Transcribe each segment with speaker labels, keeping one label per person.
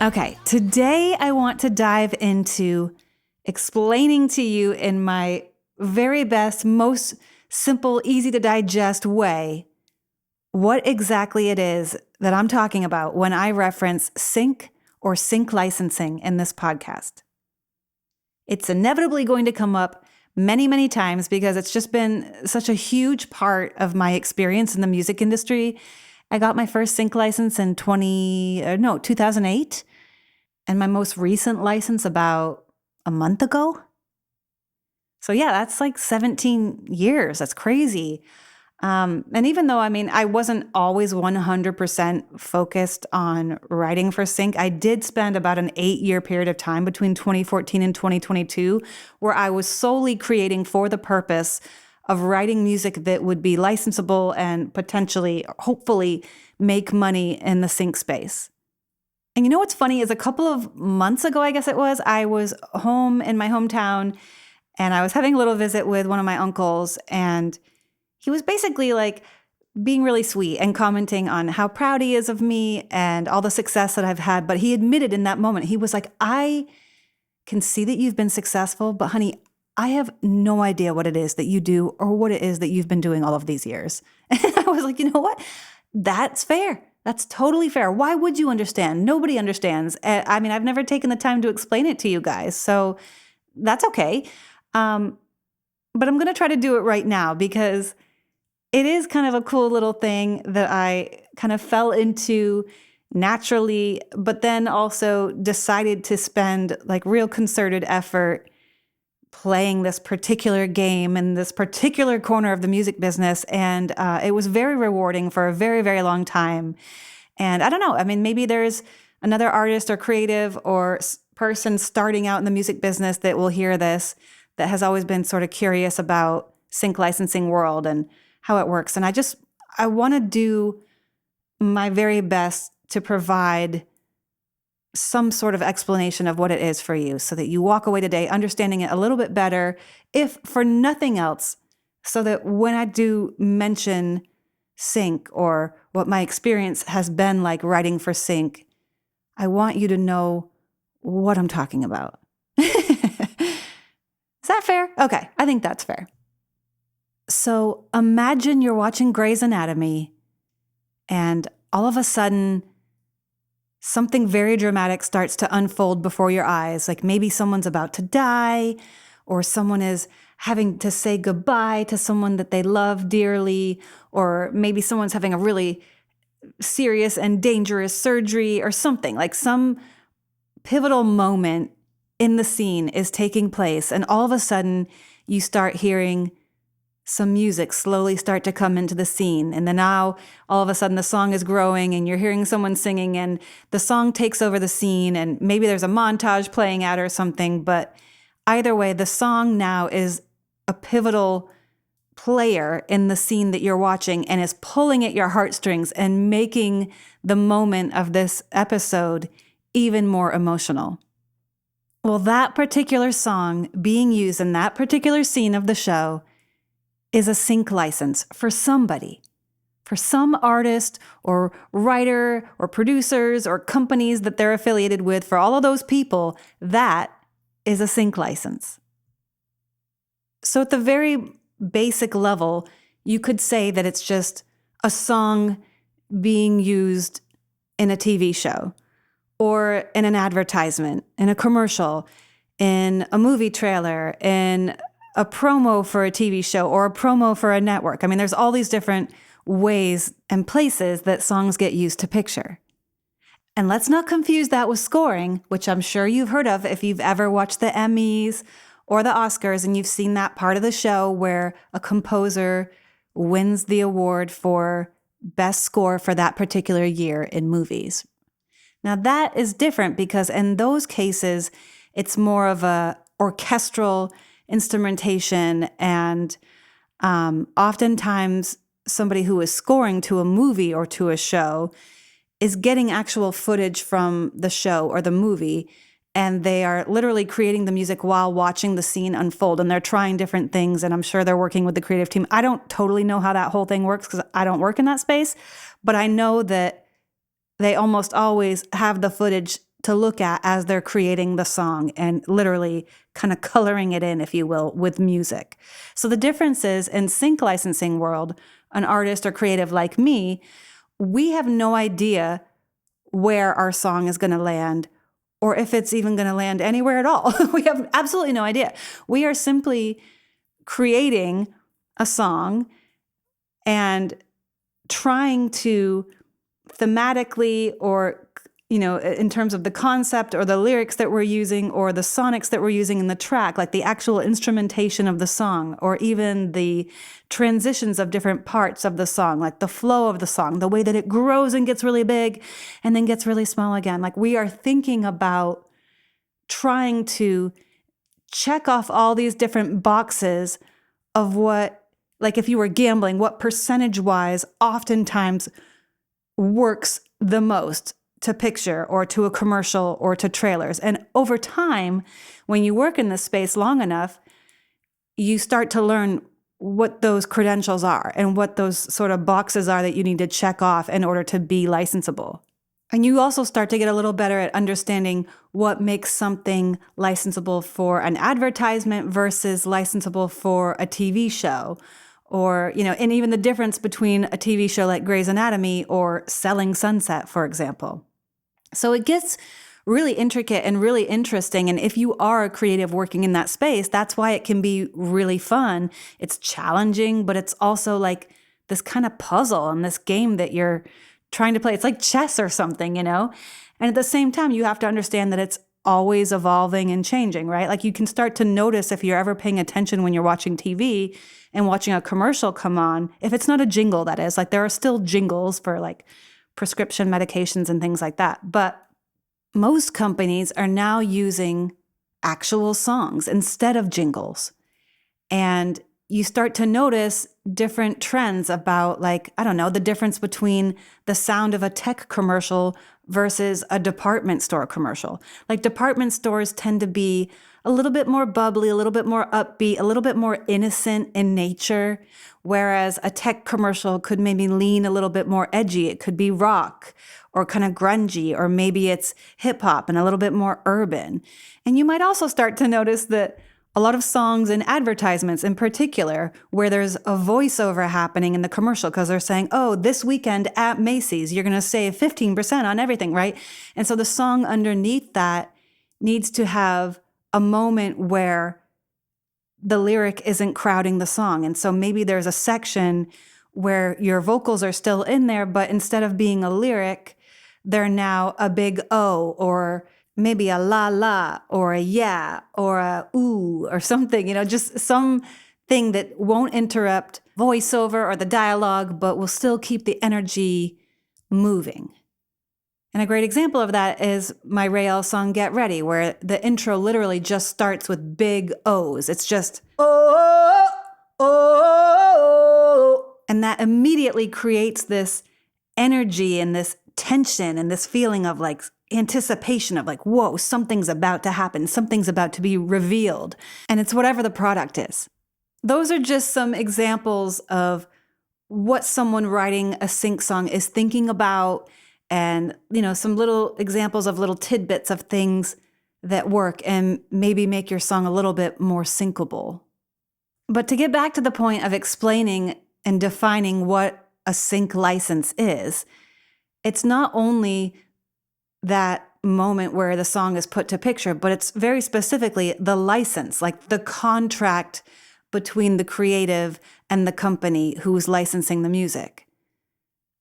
Speaker 1: Okay, today I want to dive into explaining to you in my very best, most simple, easy to digest way what exactly it is that I'm talking about when I reference sync or sync licensing in this podcast. It's inevitably going to come up many, many times because it's just been such a huge part of my experience in the music industry. I got my first sync license in 2008. And my most recent license about a month ago. So yeah, that's like 17 years. That's crazy. And even though, I wasn't always 100% focused on writing for sync, I did spend about an 8-year period of time between 2014 and 2022 where I was solely creating for the purpose of writing music that would be licensable and potentially, hopefully, make money in the sync space. And you know what's funny is a couple of months ago, I guess it was, I was home in my hometown and I was having a little visit with one of my uncles, and he was basically like being really sweet and commenting on how proud he is of me and all the success that I've had. But he admitted in that moment, he was like, I can see that you've been successful, but honey, I have no idea what it is that you do or what it is that you've been doing all of these years. And I was like, you know what? That's fair. That's totally fair. Why would you understand? Nobody understands. I've never taken the time to explain it to you guys, so that's okay. But I'm going to try to do it right now because it is kind of a cool little thing that I kind of fell into naturally, but then also decided to spend like real concerted effort playing this particular game in this particular corner of the music business. And it was very rewarding for a very, very long time. And I don't know, maybe there's another artist or creative or person starting out in the music business that will hear this that has always been sort of curious about sync licensing world and how it works. And I want to do my very best to provide some sort of explanation of what it is for you so that you walk away today understanding it a little bit better, if for nothing else, so that when I do mention sync or what my experience has been like writing for sync, I want you to know what I'm talking about. Is that fair? Okay, I think that's fair. So imagine you're watching Grey's Anatomy and all of a sudden something very dramatic starts to unfold before your eyes. Like maybe someone's about to die, or someone is having to say goodbye to someone that they love dearly, or maybe someone's having a really serious and dangerous surgery or something. Like some pivotal moment in the scene is taking place, and all of a sudden you start hearing some music slowly start to come into the scene. And then now all of a sudden the song is growing and you're hearing someone singing and the song takes over the scene, and maybe there's a montage playing out or something. But either way, the song now is a pivotal player in the scene that you're watching and is pulling at your heartstrings and making the moment of this episode even more emotional. Well, that particular song being used in that particular scene of the show is a sync license for somebody, for some artist or writer or producers or companies that they're affiliated with. For all of those people, that is a sync license. So at the very basic level, you could say that it's just a song being used in a TV show or in an advertisement, in a commercial, in a movie trailer, in a promo for a TV show or a promo for a network. There's all these different ways and places that songs get used to picture. And let's not confuse that with scoring, which I'm sure you've heard of if you've ever watched the Emmys or the Oscars and you've seen that part of the show where a composer wins the award for best score for that particular year in movies. Now that is different because in those cases, it's more of a orchestral instrumentation, and oftentimes somebody who is scoring to a movie or to a show is getting actual footage from the show or the movie, and they are literally creating the music while watching the scene unfold, and they're trying different things, and I'm sure they're working with the creative team. I don't totally know how that whole thing works because I don't work in that space, but I know that they almost always have the footage to look at as they're creating the song and literally kind of coloring it in, if you will, with music. So the difference is in sync licensing world, an artist or creative like me, we have no idea where our song is going to land or if it's even going to land anywhere at all. We have absolutely no idea. We are simply creating a song and trying to thematically or, in terms of the concept or the lyrics that we're using or the sonics that we're using in the track, like the actual instrumentation of the song or even the transitions of different parts of the song, like the flow of the song, the way that it grows and gets really big and then gets really small again. Like we are thinking about trying to check off all these different boxes of what, like if you were gambling, what percentage-wise oftentimes works the most to picture or to a commercial or to trailers. And over time, when you work in this space long enough, you start to learn what those credentials are and what those sort of boxes are that you need to check off in order to be licensable. And you also start to get a little better at understanding what makes something licensable for an advertisement versus licensable for a TV show. Or, and even the difference between a TV show like Grey's Anatomy or Selling Sunset, for example. So it gets really intricate and really interesting. And if you are a creative working in that space, that's why it can be really fun. It's challenging, but it's also like this kind of puzzle and this game that you're trying to play. It's like chess or something, And at the same time, you have to understand that it's always evolving and changing, right? Like you can start to notice if you're ever paying attention when you're watching TV and watching a commercial come on, if it's not a jingle, that is, like there are still jingles for like prescription medications and things like that. But most companies are now using actual songs instead of jingles. And you start to notice different trends about the difference between the sound of a tech commercial versus a department store commercial. Like department stores tend to be a little bit more bubbly, a little bit more upbeat, a little bit more innocent in nature, whereas a tech commercial could maybe lean a little bit more edgy. It could be rock or kind of grungy, or maybe it's hip hop and a little bit more urban. And you might also start to notice that a lot of songs and advertisements in particular, where there's a voiceover happening in the commercial because they're saying, oh, this weekend at Macy's, you're going to save 15% on everything, right? And so the song underneath that needs to have a moment where the lyric isn't crowding the song. And so maybe there's a section where your vocals are still in there, but instead of being a lyric, they're now a big O or maybe a la la or a yeah or a ooh or something, just something that won't interrupt voiceover or the dialogue, but will still keep the energy moving. And a great example of that is my Rayelle song, Get Ready, where the intro literally just starts with big O's. It's just, oh, oh, and that immediately creates this energy and this tension and this feeling of like anticipation of like, whoa, something's about to happen. Something's about to be revealed. And it's whatever the product is. Those are just some examples of what someone writing a sync song is thinking about, and, some little examples of little tidbits of things that work and maybe make your song a little bit more syncable. But to get back to the point of explaining and defining what a sync license is, it's not only that moment where the song is put to picture, but it's very specifically the license, like the contract between the creative and the company who's licensing the music.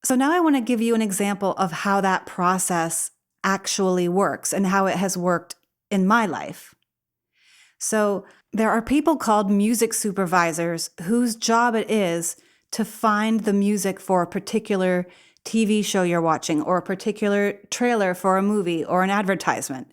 Speaker 1: So now I want to give you an example of how that process actually works and how it has worked in my life. So there are people called music supervisors whose job it is to find the music for a particular TV show you're watching or a particular trailer for a movie or an advertisement.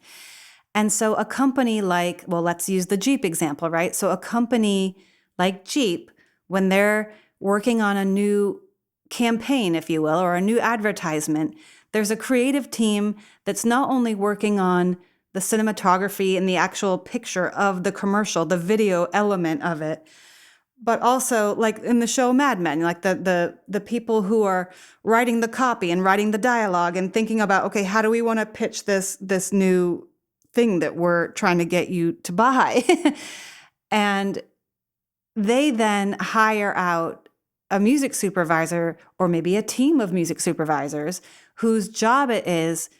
Speaker 1: And so a company like, well, let's use the Jeep example, right? So a company like Jeep, when they're working on a new campaign, if you will, or a new advertisement, there's a creative team that's not only working on the cinematography and the actual picture of the commercial, the video element of it, but also like in the show Mad Men, like the people who are writing the copy and writing the dialogue and thinking about, okay, how do we want to pitch this new thing that we're trying to get you to buy? And they then hire out a music supervisor or maybe a team of music supervisors whose job it is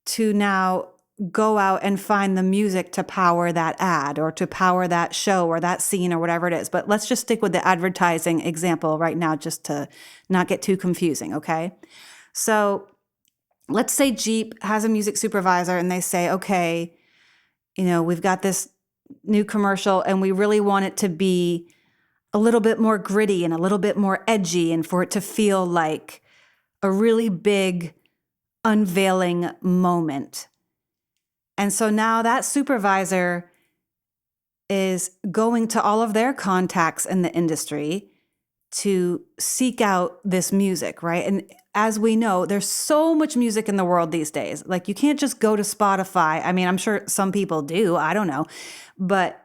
Speaker 1: to now go out and find the music to power that ad or to power that show or that scene or whatever it is. But let's just stick with the advertising example right now just to not get too confusing, okay? So let's say Jeep has a music supervisor and they say, okay, we've got this new commercial and we really want it to be a little bit more gritty and a little bit more edgy and for it to feel like a really big unveiling moment. And so now that supervisor is going to all of their contacts in the industry to seek out this music, right? And as we know, there's so much music in the world these days. Like you can't just go to Spotify. I mean, I'm sure some people do, I don't know. But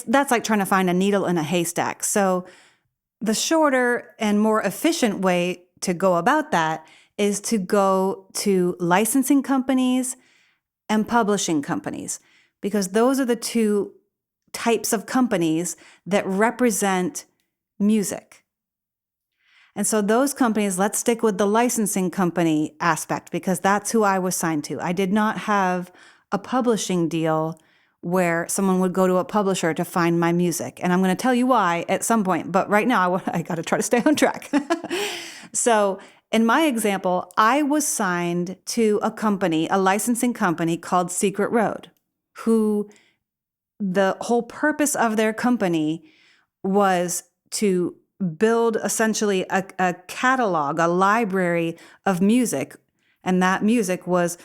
Speaker 1: that's like trying to find a needle in a haystack. So the shorter and more efficient way to go about that is to go to licensing companies and publishing companies, because those are the two types of companies that represent music. And so those companies, let's stick with the licensing company aspect because that's who I was signed to. I did not have a publishing deal where someone would go to a publisher to find my music. And I'm going to tell you why at some point. But right now, I got to try to stay on track. So in my example, I was signed to a company, a licensing company called Secret Road, who the whole purpose of their company was to build essentially a catalog, a library of music. And that music was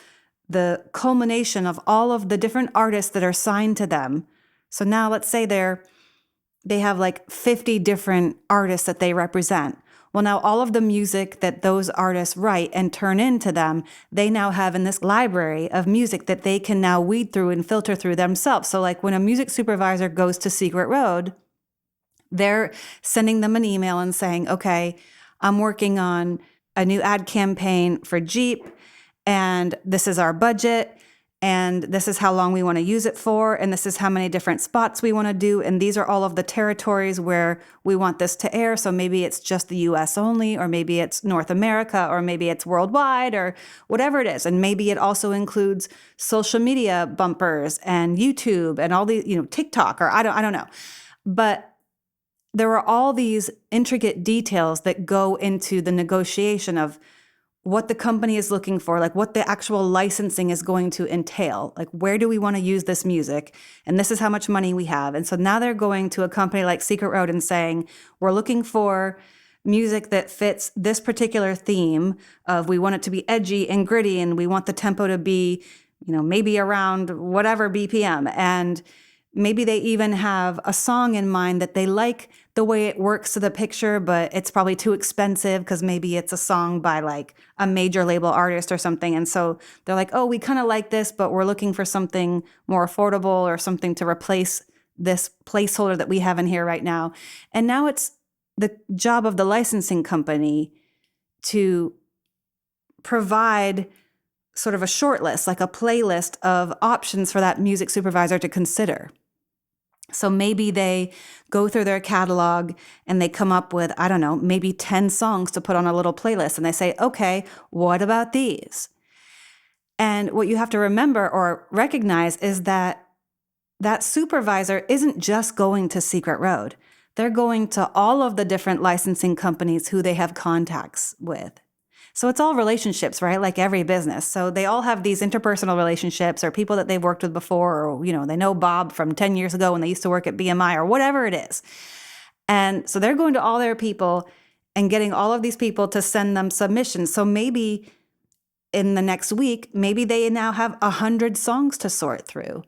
Speaker 1: the culmination of all of the different artists that are signed to them. So now let's say they have like 50 different artists that they represent. Well, now all of the music that those artists write and turn into them, they now have in this library of music that they can now weed through and filter through themselves. So like when a music supervisor goes to Secret Road, they're sending them an email and saying, okay, I'm working on a new ad campaign for Jeep, and this is our budget, and this is how long we want to use it for, and this is how many different spots we want to do, and these are all of the territories where we want this to air. So maybe it's just the US only, or maybe it's North America, or maybe it's worldwide, or whatever it is. And maybe it also includes social media bumpers and YouTube and all the, TikTok, or I don't know. But there are all these intricate details that go into the negotiation of what the company is looking for, like what the actual licensing is going to entail. Like, where do we want to use this music? And this is how much money we have. And so now they're going to a company like Secret Road and saying, we're looking for music that fits this particular theme of we want it to be edgy and gritty, and we want the tempo to be, maybe around whatever BPM. And maybe they even have a song in mind that they like the way it works to the picture, but it's probably too expensive because maybe it's a song by like a major label artist or something. And so they're like, oh, we kind of like this, but we're looking for something more affordable or something to replace this placeholder that we have in here right now. And now it's the job of the licensing company to provide sort of a short list, like a playlist of options for that music supervisor to consider. So maybe they go through their catalog and they come up with, I don't know, maybe 10 songs to put on a little playlist. And they say, okay, what about these? And what you have to remember or recognize is that that supervisor isn't just going to Secret Road. They're going to all of the different licensing companies who they have contacts with. So it's all relationships, right? Like every business. So they all have these interpersonal relationships or people that they've worked with before, or, they know Bob from 10 years ago when they used to work at BMI or whatever it is. And so they're going to all their people and getting all of these people to send them submissions. So maybe in the next week, maybe they now have 100 songs to sort through.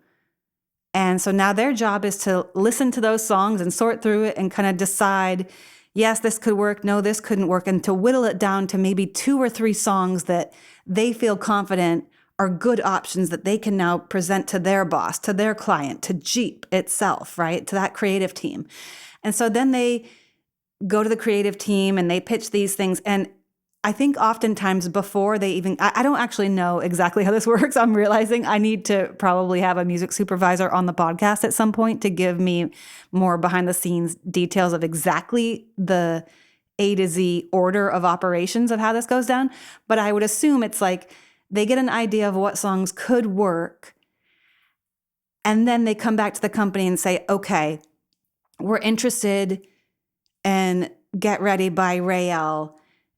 Speaker 1: And so now their job is to listen to those songs and sort through it and kind of decide, yes, this could work. No, this couldn't work. And to whittle it down to maybe 2 or 3 songs that they feel confident are good options that they can now present to their boss, to their client, to Jeep itself, right? To that creative team. And so then they go to the creative team and they pitch these things. And I think oftentimes before they even, I don't actually know exactly how this works. I'm realizing I need to probably have a music supervisor on the podcast at some point to give me more behind the scenes details of exactly the A to Z order of operations of how this goes down. But I would assume it's like they get an idea of what songs could work. And then they come back to the company and say, okay, we're interested in Get Ready by Rayelle.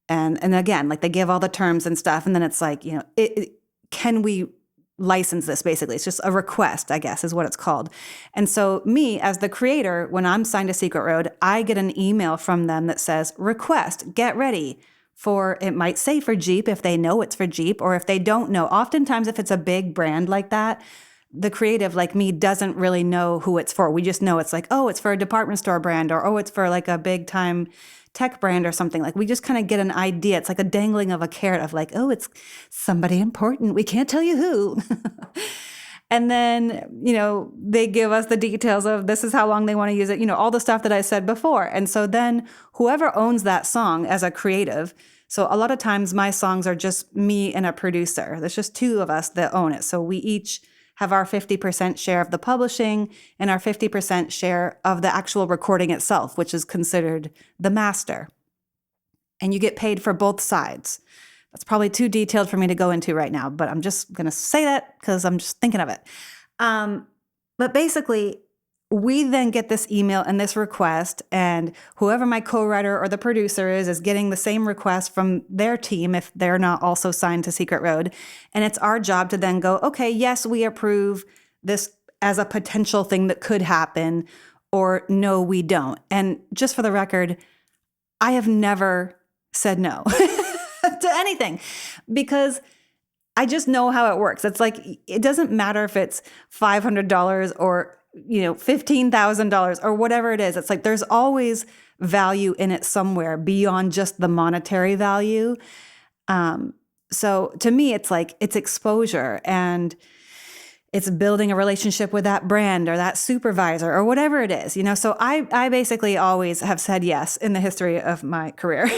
Speaker 1: And again, like they give all the terms and stuff. And then it's like, can we license this? Basically, it's just a request, I guess, is what it's called. And so me as the creator, when I'm signed to Secret Road, I get an email from them that says, request, get ready for, it might say for Jeep if they know it's for Jeep, or if they don't know. Oftentimes, if it's a big brand like that, the creative like me doesn't really know who it's for. We just know it's like, oh, it's for a department store brand, or oh, it's for like a big time tech brand or something. Like we just kind of get an idea. It's like a dangling of a carrot of like, oh, it's somebody important. We can't tell you who. And then, they give us the details of this is how long they want to use it, all the stuff that I said before. And so then whoever owns that song as a creative, so a lot of times my songs are just me and a producer. There's just two of us that own it. So we each have our 50% share of the publishing and our 50% share of the actual recording itself, which is considered the master. And you get paid for both sides. That's probably too detailed for me to go into right now, but I'm just going to say that because I'm just thinking of it. But basically, we then get this email and this request, and whoever my co-writer or the producer is getting the same request from their team if they're not also signed to Secret Road. And it's our job to then go, okay, yes, we approve this as a potential thing that could happen, or no, we don't. And just for the record, I have never said no to anything because I just know how it works. It's like, it doesn't matter if it's $500 or $15,000 or whatever it is. It's like there's always value in it somewhere beyond just the monetary value. So to me, it's like it's exposure and it's building a relationship with that brand or that supervisor or whatever it is. So I basically always have said yes in the history of my career.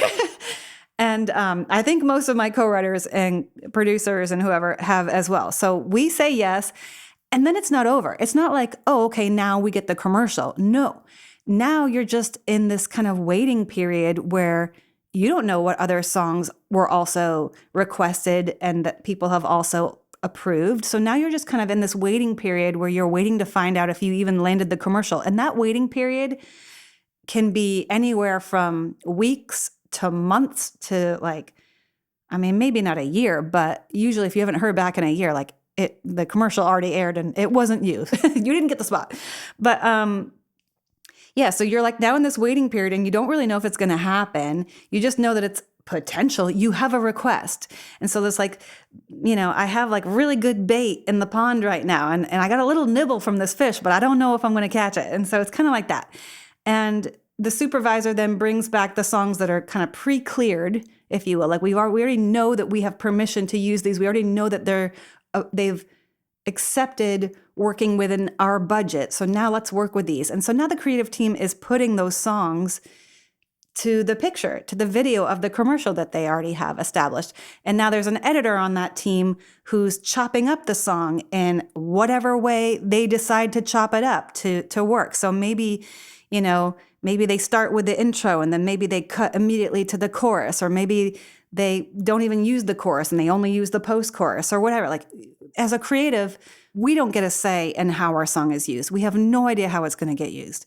Speaker 1: And I think most of my co-writers and producers and whoever have as well. So we say yes. And then it's not over. It's not like, oh, okay, now we get the commercial. No. Now you're just in this kind of waiting period where you don't know what other songs were also requested and that people have also approved. So now you're just kind of in this waiting period where you're waiting to find out if you even landed the commercial. And that waiting period can be anywhere from weeks to months to maybe not a year, but usually if you haven't heard back in a year, the commercial already aired and it wasn't you. You didn't get the spot. But so you're now in this waiting period and you don't really know if it's going to happen. You just know that it's potential. You have a request. And so there's I have really good bait in the pond right now. And I got a little nibble from this fish, but I don't know if I'm going to catch it. And so it's kind of like that. And the supervisor then brings back the songs that are kind of pre-cleared, if you will. We already know that we have permission to use these. We already know that they've accepted working within our budget. So now let's work with these. And so now the creative team is putting those songs to the picture, to the video of the commercial that they already have established. And now there's an editor on that team who's chopping up the song in whatever way they decide to chop it up to work. So maybe, maybe they start with the intro and then maybe they cut immediately to the chorus, or maybe they don't even use the chorus and they only use the post-chorus or whatever. As a creative, we don't get a say in how our song is used. We have no idea how it's going to get used.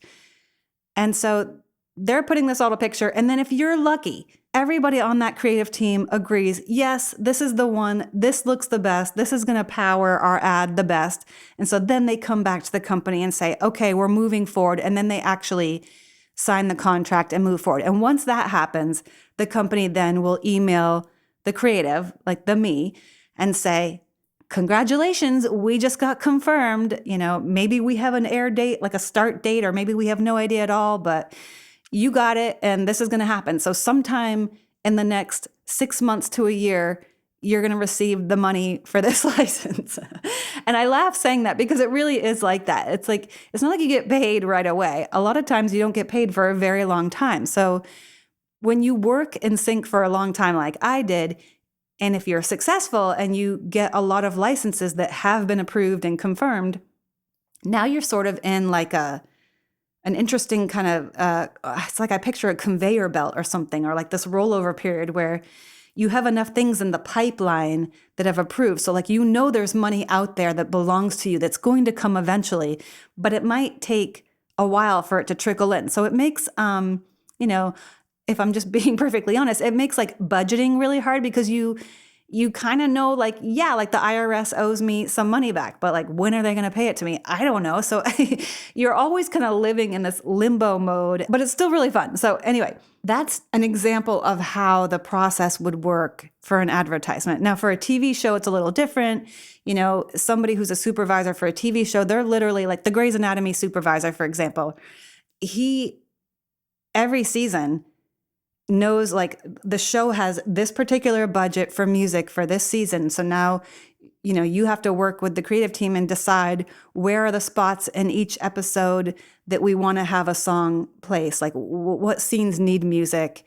Speaker 1: And so they're putting this all to picture. And then if you're lucky, everybody on that creative team agrees, yes, this is the one. This looks the best. This is going to power our ad the best. And so then they come back to the company and say, okay, we're moving forward. And then they actually sign the contract and move forward. And once that happens, the company then will email the creative, the me, and say, congratulations, we just got confirmed. Maybe we have an air date, a start date, or maybe we have no idea at all, but you got it and this is going to happen. So sometime in the next 6 months to a year, you're going to receive the money for this license. And I laugh saying that because it really is like that. It's like, it's not like you get paid right away. A lot of times you don't get paid for a very long time. So when you work in sync for a long time, like I did, and if you're successful and you get a lot of licenses that have been approved and confirmed, now you're sort of in like an interesting kind of, it's like I picture a conveyor belt or something, or like this rollover period where you have enough things in the pipeline that have approved. So like, there's money out there that belongs to you that's going to come eventually, but it might take a while for it to trickle in. So it makes, if I'm just being perfectly honest, it makes like budgeting really hard because you kind of know like, yeah, like the IRS owes me some money back, but like, when are they going to pay it to me? I don't know. So you're always kind of living in this limbo mode, but it's still really fun. So anyway, that's an example of how the process would work for an advertisement. Now, for a TV show, it's a little different. Somebody who's a supervisor for a TV show, they're literally like the Grey's Anatomy supervisor, for example. Every season knows like the show has this particular budget for music for this season. So now, you have to work with the creative team and decide where are the spots in each episode that we want to have a song placed, like what scenes need music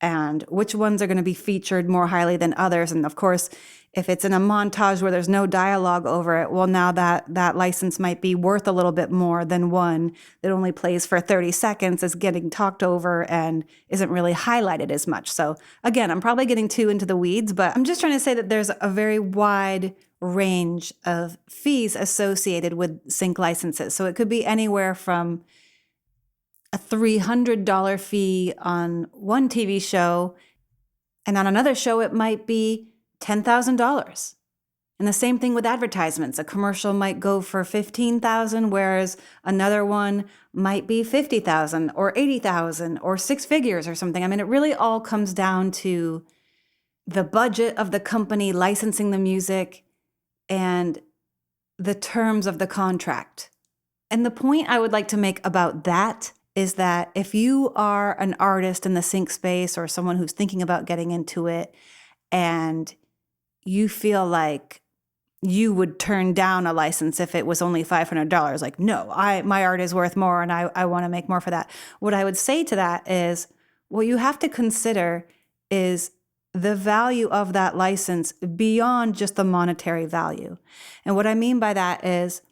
Speaker 1: and which ones are going to be featured more highly than others. And of course, if it's in a montage where there's no dialogue over it, well, now that license might be worth a little bit more than one that only plays for 30 seconds, is getting talked over and isn't really highlighted as much. So again, I'm probably getting too into the weeds, but I'm just trying to say that there's a very wide range of fees associated with sync licenses. So it could be anywhere from a $300 fee on one TV show, and on another show it might be $10,000. And the same thing with advertisements. A commercial might go for $15,000, whereas another one might be $50,000 or $80,000 or six figures or something. I mean, it really all comes down to the budget of the company licensing the music and the terms of the contract. And the point I would like to make about that is that if you are an artist in the sync space or someone who's thinking about getting into it and you feel like you would turn down a license if it was only $500, like, no, my art is worth more and I want to make more for that. What I would say to that is what you have to consider is the value of that license beyond just the monetary value. And what I mean by that is,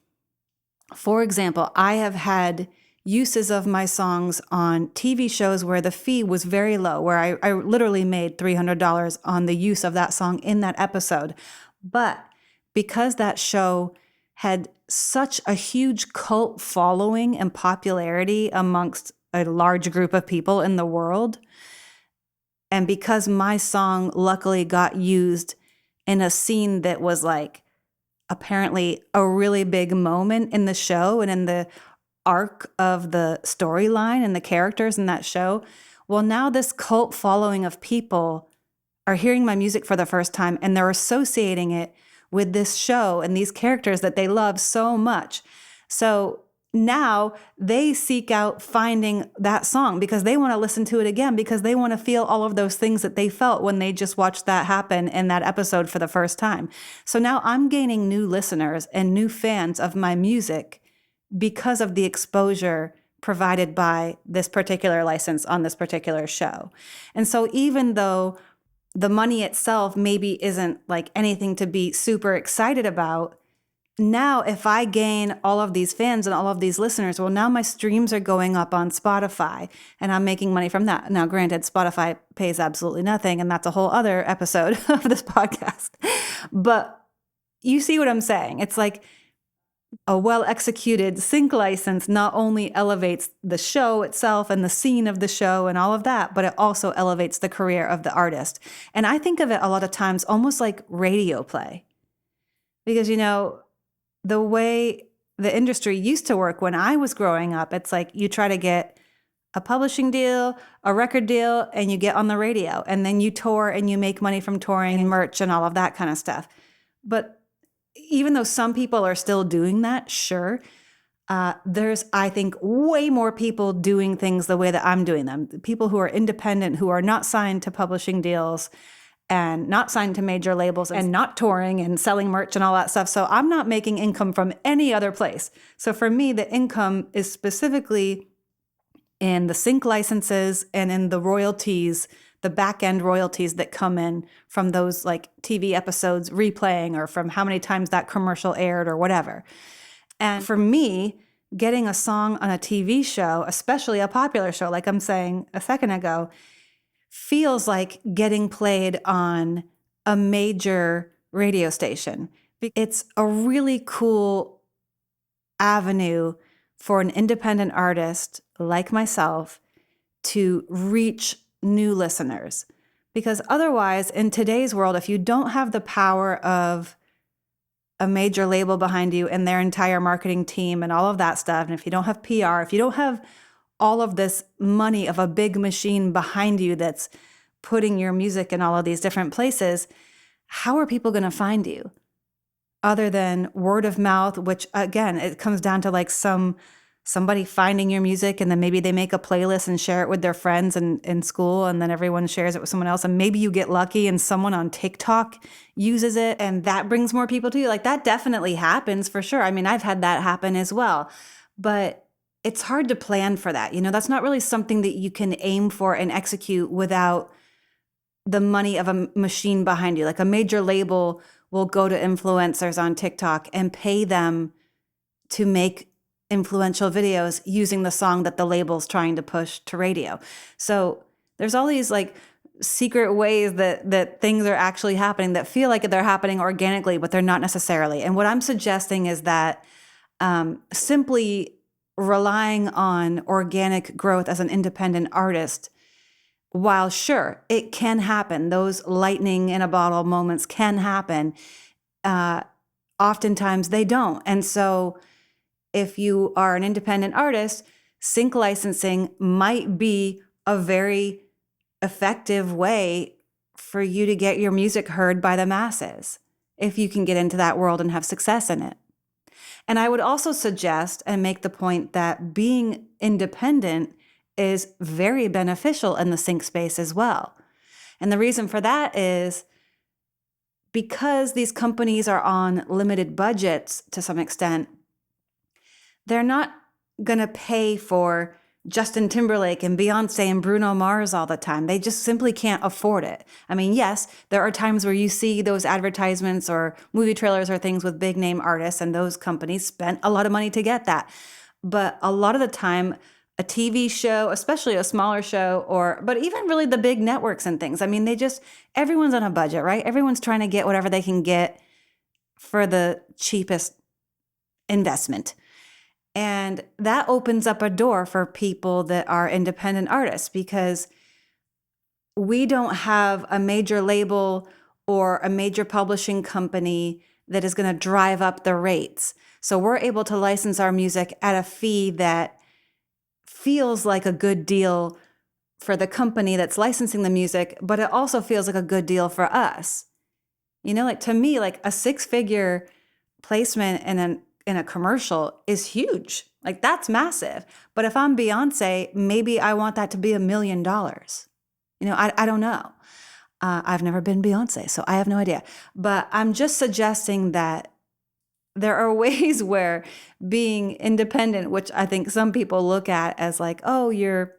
Speaker 1: for example, I have had uses of my songs on TV shows where the fee was very low, where I literally made $300 on the use of that song in that episode. But because that show had such a huge cult following and popularity amongst a large group of people in the world, and because my song luckily got used in a scene that was like apparently a really big moment in the show and in the arc of the storyline and the characters in that show, well, now this cult following of people are hearing my music for the first time and they're associating it with this show and these characters that they love so much. So now they seek out finding that song because they want to listen to it again, because they want to feel all of those things that they felt when they just watched that happen in that episode for the first time. So now I'm gaining new listeners and new fans of my music because of the exposure provided by this particular license on this particular show. And so even though the money itself maybe isn't like anything to be super excited about, now if I gain all of these fans and all of these listeners, well, now my streams are going up on Spotify and I'm making money from that. Now, granted, Spotify pays absolutely nothing, and that's a whole other episode of this podcast. But you see what I'm saying? It's like a well-executed sync license not only elevates the show itself and the scene of the show and all of that, but it also elevates the career of the artist. And I think of it a lot of times almost like radio play. Because, the way the industry used to work when I was growing up, it's like you try to get a publishing deal, a record deal, and you get on the radio. And then you tour and you make money from touring and merch and all of that kind of stuff. But even though some people are still doing that, sure, there's, I think, way more people doing things the way that I'm doing them. People who are independent, who are not signed to publishing deals, and not signed to major labels and not touring and selling merch and all that stuff. So I'm not making income from any other place. So for me, the income is specifically in the sync licenses and in the royalties, the back end royalties that come in from those like TV episodes replaying or from how many times that commercial aired or whatever. And for me, getting a song on a TV show, especially a popular show, like I'm saying a second ago, feels like getting played on a major radio station. It's a really cool avenue for an independent artist like myself to reach new listeners. Because otherwise, in today's world, if you don't have the power of a major label behind you and their entire marketing team and all of that stuff, and if you don't have PR, if you don't have all of this money of a big machine behind you that's putting your music in all of these different places, how are people going to find you? Other than word of mouth, which again, it comes down to like somebody finding your music and then maybe they make a playlist and share it with their friends in school, and then everyone shares it with someone else, and maybe you get lucky and someone on TikTok uses it and that brings more people to you. Like that definitely happens for sure. I mean, I've had that happen as well, but it's hard to plan for that. That's not really something that you can aim for and execute without the money of a machine behind you. Like a major label will go to influencers on TikTok and pay them to make influential videos using the song that the label's trying to push to radio. So there's all these like secret ways that things are actually happening that feel like they're happening organically, but they're not necessarily. And what I'm suggesting is that simply relying on organic growth as an independent artist, while sure, it can happen, those lightning in a bottle moments can happen, oftentimes they don't. And so if you are an independent artist, sync licensing might be a very effective way for you to get your music heard by the masses, if you can get into that world and have success in it. And I would also suggest and make the point that being independent is very beneficial in the sync space as well. And the reason for that is because these companies are on limited budgets to some extent, they're not going to pay for Justin Timberlake and Beyonce and Bruno Mars all the time. They just simply can't afford it. I mean, yes, there are times where you see those advertisements or movie trailers or things with big name artists, and those companies spent a lot of money to get that. But a lot of the time, a TV show, especially a smaller show, but even really the big networks and things, I mean, everyone's on a budget, right? Everyone's trying to get whatever they can get for the cheapest investment. And that opens up a door for people that are independent artists, because we don't have a major label or a major publishing company that is going to drive up the rates. So we're able to license our music at a fee that feels like a good deal for the company that's licensing the music, but it also feels like a good deal for us. Like to me, like a 6-figure placement in a commercial is huge. Like that's massive. But if I'm Beyonce, maybe I want that to be $1 million. I don't know. I've never been Beyonce, so I have no idea. But I'm just suggesting that there are ways where being independent, which I think some people look at as like, oh, you're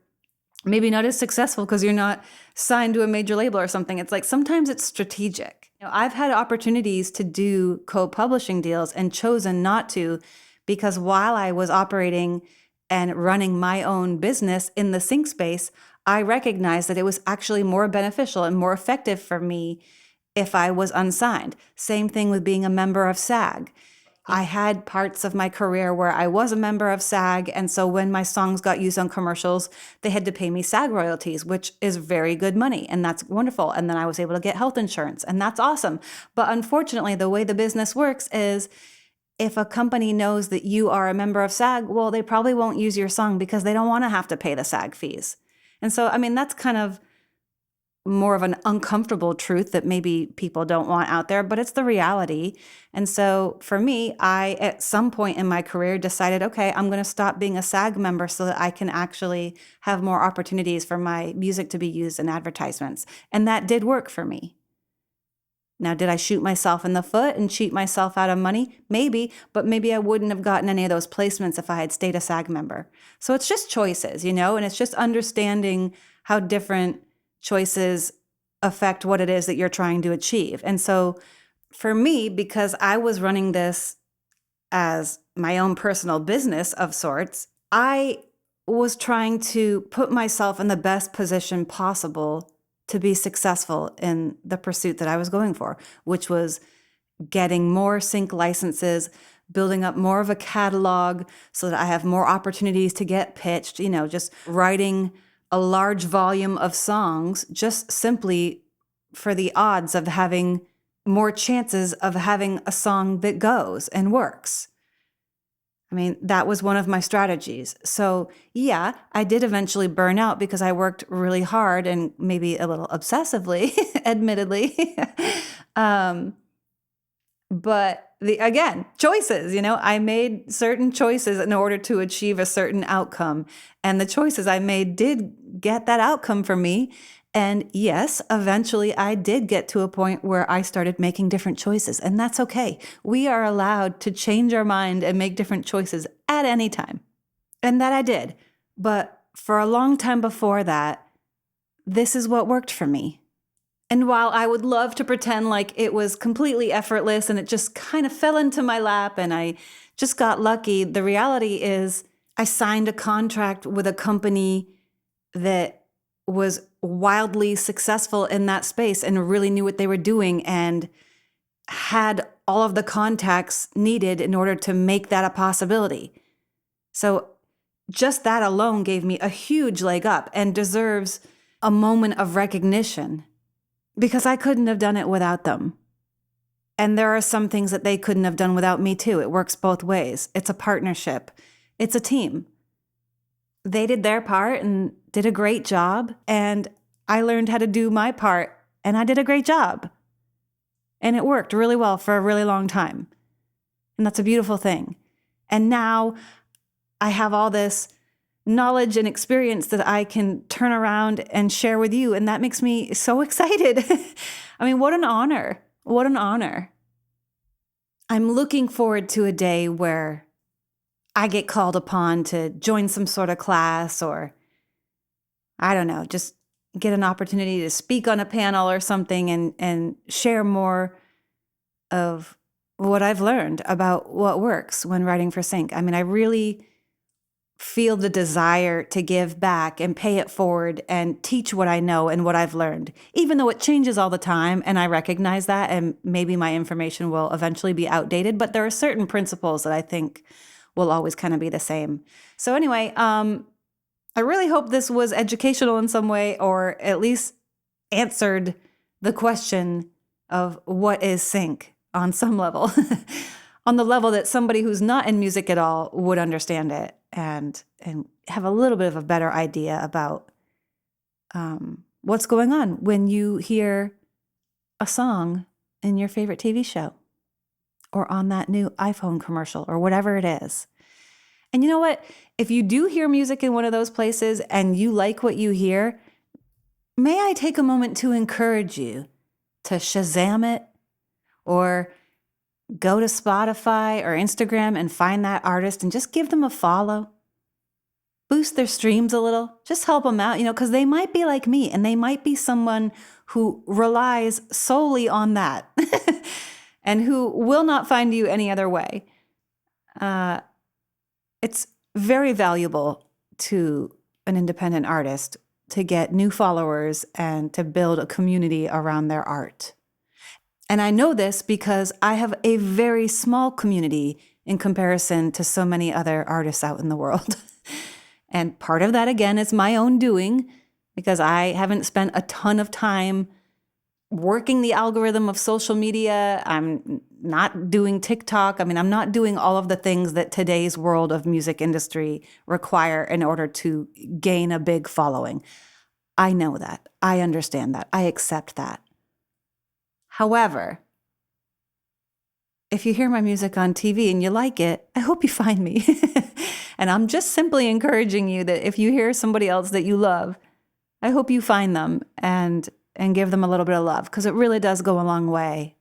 Speaker 1: maybe not as successful because you're not signed to a major label or something. It's like sometimes it's strategic. I've had opportunities to do co-publishing deals and chosen not to, because while I was operating and running my own business in the sync space, I recognized that it was actually more beneficial and more effective for me if I was unsigned. Same thing with being a member of SAG. I had parts of my career where I was a member of SAG, and so when my songs got used on commercials, they had to pay me SAG royalties, which is very good money, and that's wonderful. And then I was able to get health insurance, and that's awesome. But unfortunately, the way the business works is if a company knows that you are a member of SAG, well, they probably won't use your song because they don't want to have to pay the SAG fees. And so, I mean, that's kind of more of an uncomfortable truth that maybe people don't want out there, but it's the reality. And so for me, I, at some point in my career, decided, okay, I'm going to stop being a SAG member so that I can actually have more opportunities for my music to be used in advertisements. And that did work for me. Now, did I shoot myself in the foot and cheat myself out of money? Maybe, but maybe I wouldn't have gotten any of those placements if I had stayed a SAG member. So it's just choices, and it's just understanding how different choices affect what it is that you're trying to achieve. And so for me, because I was running this as my own personal business of sorts, I was trying to put myself in the best position possible to be successful in the pursuit that I was going for, which was getting more sync licenses, building up more of a catalog so that I have more opportunities to get pitched, just writing a large volume of songs just simply for the odds of having more chances of having a song that goes and works. I mean, that was one of my strategies. So yeah, I did eventually burn out because I worked really hard and maybe a little obsessively, admittedly. But again, choices, I made certain choices in order to achieve a certain outcome. And the choices I made did get that outcome for me. And yes, eventually I did get to a point where I started making different choices, and that's okay. We are allowed to change our mind and make different choices at any time. And that I did. But for a long time before that, this is what worked for me. And while I would love to pretend like it was completely effortless and it just kind of fell into my lap and I just got lucky, the reality is I signed a contract with a company that was wildly successful in that space and really knew what they were doing and had all of the contacts needed in order to make that a possibility. So just that alone gave me a huge leg up and deserves a moment of recognition because I couldn't have done it without them. And there are some things that they couldn't have done without me too. It works both ways. It's a partnership. It's a team. They did their part and did a great job, and I learned how to do my part, and I did a great job. And it worked really well for a really long time. And that's a beautiful thing. And now I have all this knowledge and experience that I can turn around and share with you, and that makes me so excited. I mean, what an honor. What an honor. I'm looking forward to a day where I get called upon to join some sort of class or, I don't know, just get an opportunity to speak on a panel or something and share more of what I've learned about what works when writing for sync. I mean, I really feel the desire to give back and pay it forward and teach what I know and what I've learned, even though it changes all the time. And I recognize that, and maybe my information will eventually be outdated, but there are certain principles that I think will always kind of be the same. So anyway, I really hope this was educational in some way, or at least answered the question of what is sync on some level, on the level that somebody who's not in music at all would understand it and have a little bit of a better idea about what's going on when you hear a song in your favorite TV show or on that new iPhone commercial or whatever it is. And you know what? If you do hear music in one of those places and you like what you hear, may I take a moment to encourage you to Shazam it or go to Spotify or Instagram and find that artist and just give them a follow. Boost their streams a little. Just help them out, because they might be like me and they might be someone who relies solely on that and who will not find you any other way. It's very valuable to an independent artist to get new followers and to build a community around their art. And I know this because I have a very small community in comparison to so many other artists out in the world. And part of that, again, is my own doing because I haven't spent a ton of time working the algorithm of social media. I'm not doing TikTok. I mean, I'm not doing all of the things that today's world of music industry require in order to gain a big following. I know that. I understand that. I accept that. However, if you hear my music on TV and you like it, I hope you find me. And I'm just simply encouraging you that if you hear somebody else that you love, I hope you find them and and give them a little bit of love, because it really does go a long way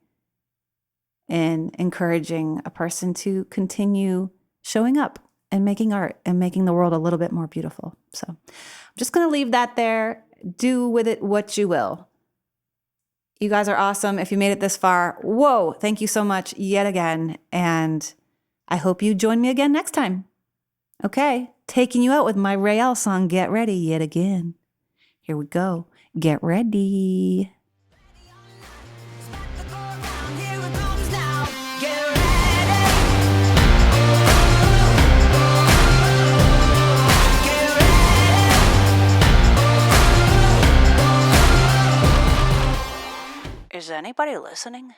Speaker 1: in encouraging a person to continue showing up and making art and making the world a little bit more beautiful. So I'm just going to leave that there. Do with it what you will. You guys are awesome. If you made it this far, whoa, thank you so much yet again. And I hope you join me again next time. Okay, taking you out with my Rayelle song, Get Ready, yet again. Here we go. Get ready. Is anybody listening?